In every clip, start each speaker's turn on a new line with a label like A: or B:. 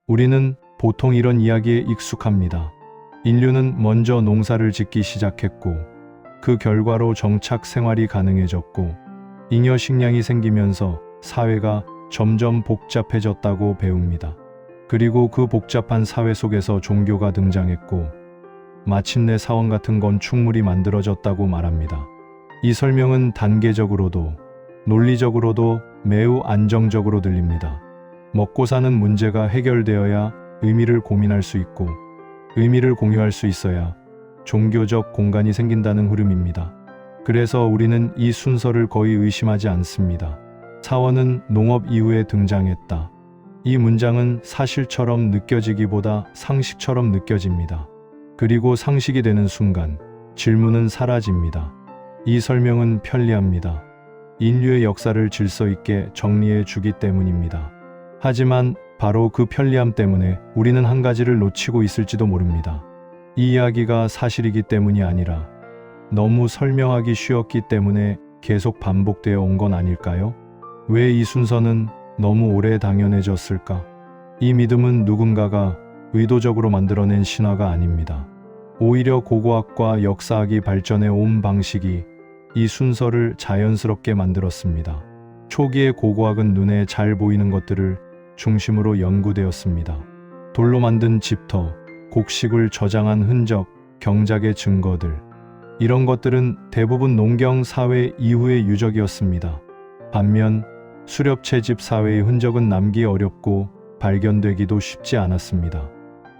A: 우리는 보통 이런 이야기에 익숙합니다. 인류는 먼저 농사를 짓기 시작했고, 그 결과로 정착 생활이 가능해졌고, 잉여 식량이 생기면서 사회가 점점 복잡해졌다고 배웁니다. 그리고 그 복잡한 사회 속에서 종교가 등장했고, 마침내 사원 같은 건축물이 만들어졌다고 말합니다. 이 설명은 단계적으로도 논리적으로도 매우 안정적으로 들립니다. 먹고 사는 문제가 해결되어야 의미를 고민할 수 있고, 의미를 공유할 수 있어야 종교적 공간이 생긴다는 흐름입니다. 그래서 우리는 이 순서를 거의 의심하지 않습니다. 사원은 농업 이후에 등장했다. 이 문장은 사실처럼 느껴지기보다 상식처럼 느껴집니다. 그리고 상식이 되는 순간 질문은 사라집니다. 이 설명은 편리합니다. 인류의 역사를 질서 있게 정리해 주기 때문입니다. 하지만 바로 그 편리함 때문에 우리는 한 가지를 놓치고 있을지도 모릅니다. 이 이야기가 사실이기 때문이 아니라 너무 설명하기 쉬웠기 때문에 계속 반복되어 온 건 아닐까요? 왜 이 순서는 너무 오래 당연해졌을까? 이 믿음은 누군가가 의도적으로 만들어낸 신화가 아닙니다. 오히려 고고학과 역사학이 발전해 온 방식이 이 순서를 자연스럽게 만들었습니다. 초기의 고고학은 눈에 잘 보이는 것들을 중심으로 연구되었습니다. 돌로 만든 집터, 곡식을 저장한 흔적, 경작의 증거들. 이런 것들은 대부분 농경 사회 이후의 유적이었습니다. 반면 수렵 채집 사회의 흔적은 남기 어렵고 발견되기도 쉽지 않았습니다.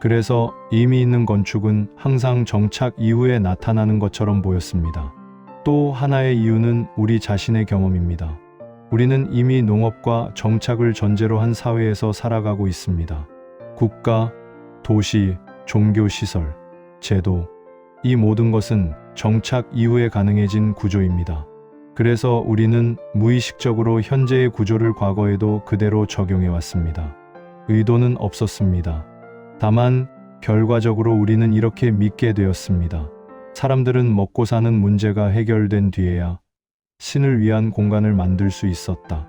A: 그래서 의미 있는 건축은 항상 정착 이후에 나타나는 것처럼 보였습니다. 또 하나의 이유는 우리 자신의 경험입니다. 우리는 이미 농업과 정착을 전제로 한 사회에서 살아가고 있습니다. 국가, 도시, 종교시설, 제도, 이 모든 것은 정착 이후에 가능해진 구조입니다. 그래서 우리는 무의식적으로 현재의 구조를 과거에도 그대로 적용해 왔습니다. 의도는 없었습니다. 다만 결과적으로 우리는 이렇게 믿게 되었습니다. 사람들은 먹고 사는 문제가 해결된 뒤에야 신을 위한 공간을 만들 수 있었다.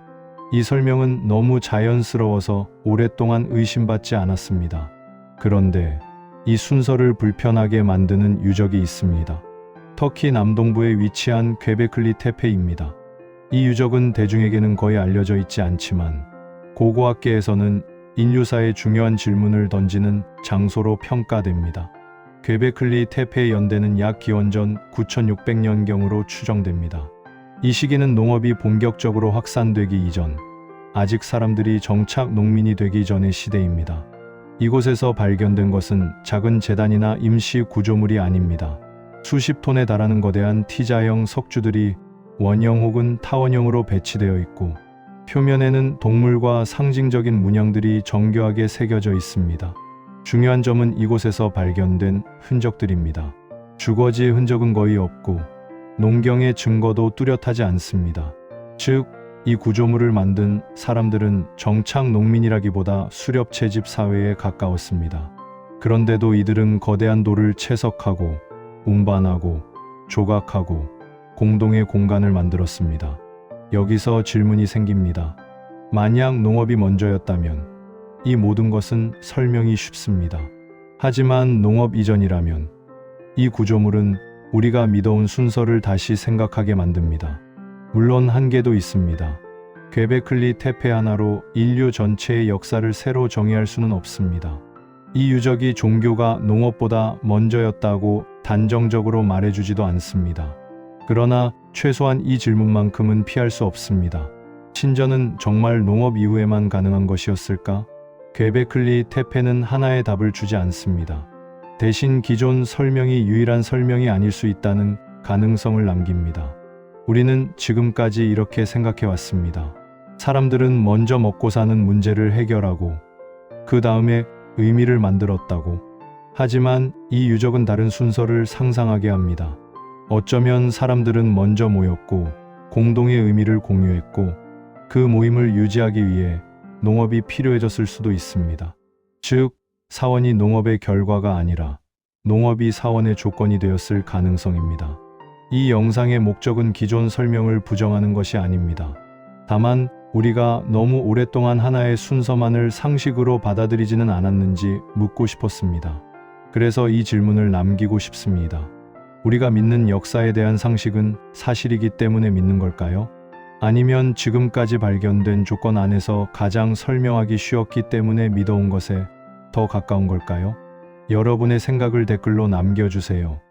A: 이 설명은 너무 자연스러워서 오랫동안 의심받지 않았습니다. 그런데 이 순서를 불편하게 만드는 유적이 있습니다. 터키 남동부에 위치한 괭베클리 테페입니다. 이 유적은 대중에게는 거의 알려져 있지 않지만 고고학계에서는 인류사의 중요한 질문을 던지는 장소로 평가됩니다. 괭베클리 테페의 연대는 약 기원전 9600년경으로 추정됩니다. 이 시기는 농업이 본격적으로 확산되기 이전, 아직 사람들이 정착 농민이 되기 전의 시대입니다. 이곳에서 발견된 것은 작은 제단이나 임시 구조물이 아닙니다. 수십 톤에 달하는 거대한 T자형 석주들이 원형 혹은 타원형으로 배치되어 있고, 표면에는 동물과 상징적인 문양들이 정교하게 새겨져 있습니다. 중요한 점은 이곳에서 발견된 흔적들입니다. 주거지의 흔적은 거의 없고 농경의 증거도 뚜렷하지 않습니다. 즉, 이 구조물을 만든 사람들은 정착 농민이라기보다 수렵 채집 사회에 가까웠습니다. 그런데도 이들은 거대한 돌을 채석하고 운반하고 조각하고 공동의 공간을 만들었습니다. 여기서 질문이 생깁니다. 만약 농업이 먼저였다면 이 모든 것은 설명이 쉽습니다. 하지만 농업 이전이라면 이 구조물은 우리가 믿어온 순서를 다시 생각하게 만듭니다. 물론 한계도 있습니다. 괭베클리 테페 하나로 인류 전체의 역사를 새로 정의할 수는 없습니다. 이 유적이 종교가 농업보다 먼저였다고 단정적으로 말해주지도 않습니다. 그러나 최소한 이 질문만큼은 피할 수 없습니다. 신전은 정말 농업 이후에만 가능한 것이었을까? 괭베클리 테페는 하나의 답을 주지 않습니다. 대신 기존 설명이 유일한 설명이 아닐 수 있다는 가능성을 남깁니다. 우리는 지금까지 이렇게 생각해 왔습니다. 사람들은 먼저 먹고 사는 문제를 해결하고 그 다음에 의미를 만들었다고. 하지만 이 유적은 다른 순서를 상상하게 합니다. 어쩌면 사람들은 먼저 모였고 공동의 의미를 공유했고 그 모임을 유지하기 위해 농업이 필요해졌을 수도 있습니다. 즉, 사원이 농업의 결과가 아니라 농업이 사원의 조건이 되었을 가능성입니다. 이 영상의 목적은 기존 설명을 부정하는 것이 아닙니다. 다만 우리가 너무 오랫동안 하나의 순서만을 상식으로 받아들이지는 않았는지 묻고 싶었습니다. 그래서 이 질문을 남기고 싶습니다. 우리가 믿는 역사에 대한 상식은 사실이기 때문에 믿는 걸까요? 아니면 지금까지 발견된 조건 안에서 가장 설명하기 쉬웠기 때문에 믿어온 것에 더 가까운 걸까요? 여러분의 생각을 댓글로 남겨주세요.